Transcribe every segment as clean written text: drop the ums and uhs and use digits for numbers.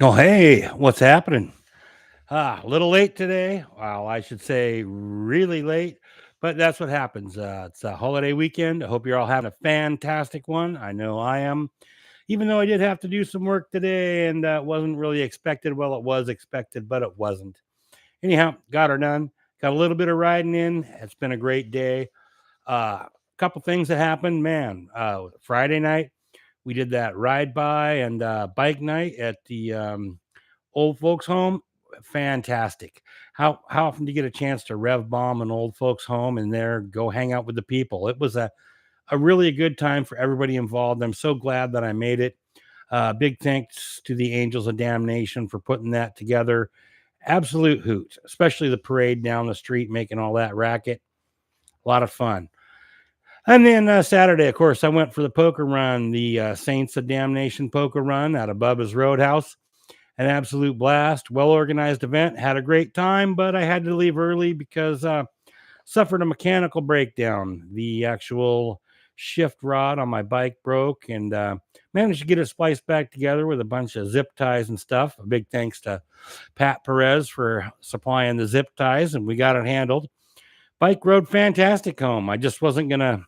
Oh, hey, what's happening? A little late today. Well, I should say really late, but that's what happens. It's a holiday weekend. I hope you're all having a fantastic one. I know I am, even though I did have to do some work today and it wasn't really expected. Well, it was expected, but it wasn't. Anyhow, got her done. Got a little bit of riding in. It's been a great day. A couple things that happened, man. Friday night, we did that ride by and bike night at the old folks home. Fantastic. How often do you get a chance to rev bomb an old folks home and there go hang out with the people? It was a really a good time for everybody involved. I'm so glad that I made it. Big thanks to the Angels of Damnation for putting that together. Absolute hoot, especially the parade down the street making all that racket. A lot of fun. And then Saturday, of course, I went for the poker run, the Saints of Damnation poker run out of Bubba's Roadhouse. An absolute blast, well organized event. Had a great time, but I had to leave early because suffered a mechanical breakdown. The actual shift rod on my bike broke, and managed to get it spliced back together with a bunch of zip ties and stuff. A big thanks to Pat Perez for supplying the zip ties, and we got it handled. Bike rode fantastic home. I just wasn't gonna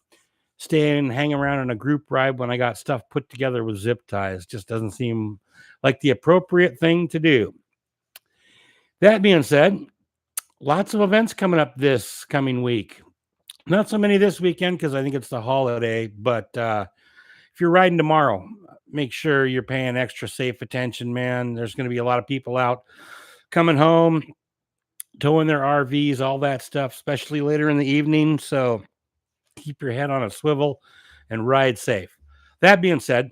stay and hang around in a group ride when I got stuff put together with zip ties. Just doesn't seem like the appropriate thing to do. That being said, lots of events coming up this coming week. Not so many this weekend because I think it's the holiday, but if you're riding tomorrow, make sure you're paying extra safe attention, man. There's going to be a lot of people out coming home, towing their RVs, all that stuff, especially later in the evening. So keep your head on a swivel and ride safe. That being said,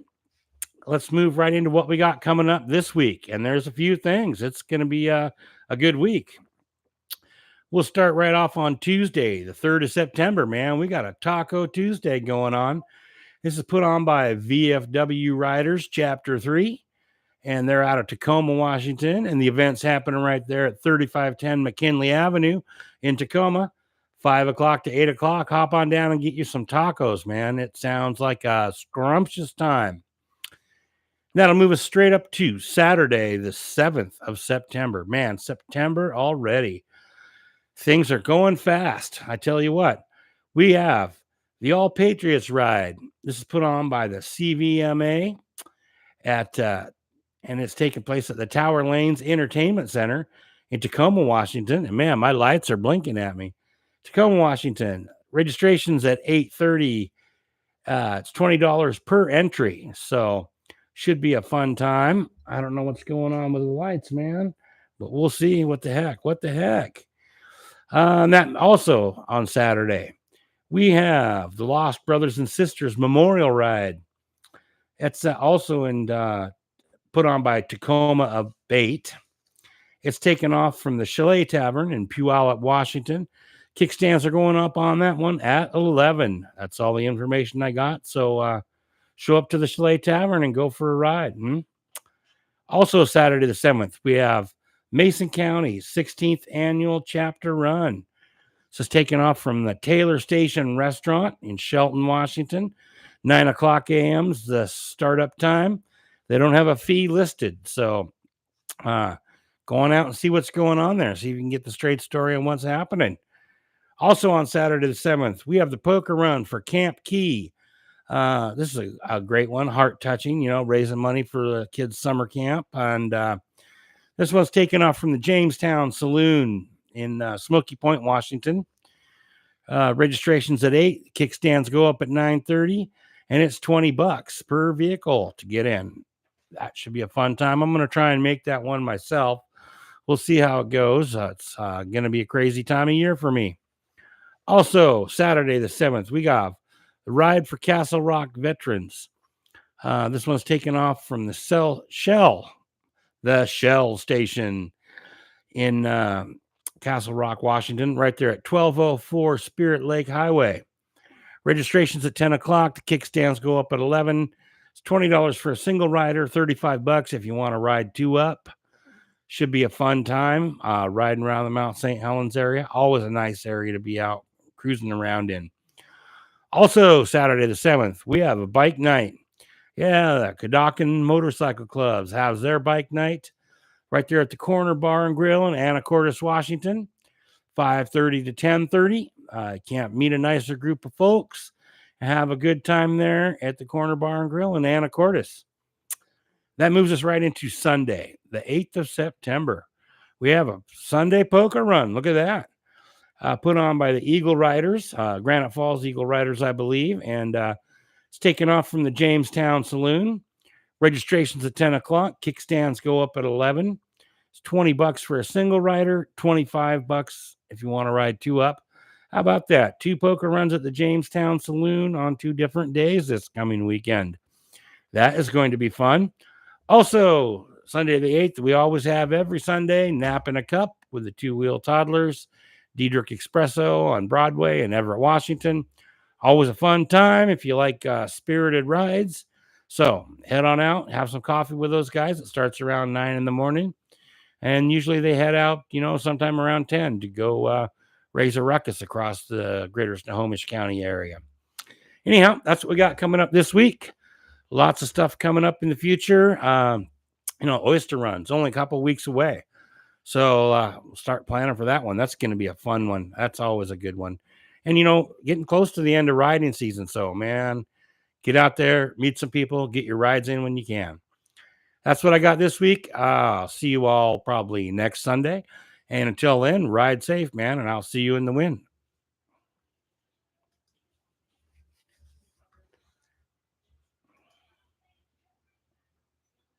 let's move right into what we got coming up this week. And there's a few things. It's going to be a good week. We'll start right off on Tuesday, the 3rd of September, man. We got a Taco Tuesday going on. This is put on by VFW Riders Chapter 3, and they're out of Tacoma, Washington. And the event's happening right there at 3510 McKinley Avenue in Tacoma, 5 o'clock to 8 o'clock. Hop on down and get you some tacos, man. It sounds like a scrumptious time. That'll move us straight up to Saturday, the 7th of September. Man, September already. Things are going fast. I tell you what, we have the All Patriots Ride. This is put on by the CVMA at, and it's taking place at the Tower Lanes Entertainment Center in Tacoma, Washington. And man, my lights are blinking at me. Tacoma, Washington. Registration's at 8:30. It's $20 per entry. So should be a fun time. I don't know what's going on with the lights, man, but we'll see. What the heck? What the heck? And that also on Saturday, we have the Lost Brothers and Sisters Memorial Ride. It's also put on by Tacoma of Bait. It's taken off from the Chalet Tavern in Puyallup, Washington. Kickstands are going up on that one at 11. That's all the information I got. So show up to the Chalet Tavern and go for a ride. Also, Saturday the 7th, we have Mason County's 16th annual chapter run. This is taken off from the Taylor Station Restaurant in Shelton, Washington. 9 o'clock a.m. is the startup time. They don't have a fee listed. So go on out and see what's going on there. See if you can get the straight story on what's happening. Also on Saturday the 7th, we have the poker run for Camp Key. This is a great one, heart touching, raising money for the kids' summer camp. And this one's taken off from the Jamestown Saloon in Smoky Point, Washington. Registration's at 8. Kickstands go up at 9:30, and it's $20 per vehicle to get in. That should be a fun time. I'm going to try and make that one myself. We'll see how it goes. It's going to be a crazy time of year for me. Also, Saturday the 7th, we got the Ride for Castle Rock Veterans. This one's taken off from the Shell Station in Castle Rock, Washington, right there at 1204 Spirit Lake Highway. Registration's at 10 o'clock. The kickstands go up at 11. It's $20 for a single rider, $35 if you want to ride two up. Should be a fun time riding around the Mount St. Helens area. Always a nice area to be out cruising around in. Also, Saturday the 7th, we have a bike night. Yeah, the Cadocan Motorcycle Clubs has their bike night right there at the Corner Bar and Grill in Anacortes, Washington, 5:30 to 10:30. Can't meet a nicer group of folks and have a good time there at the Corner Bar and Grill in Anacortes. That moves us right into Sunday, the 8th of September. We have a Sunday poker run. Look at that. Put on by the Eagle Riders, Granite Falls Eagle Riders, I believe. And it's taken off from the Jamestown Saloon. Registration's at 10 o'clock. Kickstands go up at 11. It's $20 for a single rider, $25 if you want to ride two up. How about that? Two poker runs at the Jamestown Saloon on 2 different days this coming weekend. That is going to be fun. Also, Sunday the 8th, we always have every Sunday Nap in a Cup with the Two Wheel Toddlers, Diedrich Espresso on Broadway in Everett, Washington. Always a fun time if you like spirited rides. So head on out, have some coffee with those guys. It starts around 9 in the morning. And usually they head out, sometime around 10 to go raise a ruckus across the greater Snohomish County area. Anyhow, that's what we got coming up this week. Lots of stuff coming up in the future. Oyster Run's only a couple weeks away. So we'll start planning for that one. That's going to be a fun one. That's always a good one. And, getting close to the end of riding season. So, man, get out there, meet some people, get your rides in when you can. That's what I got this week. I'll see you all probably next Sunday. And until then, ride safe, man. And I'll see you in the wind.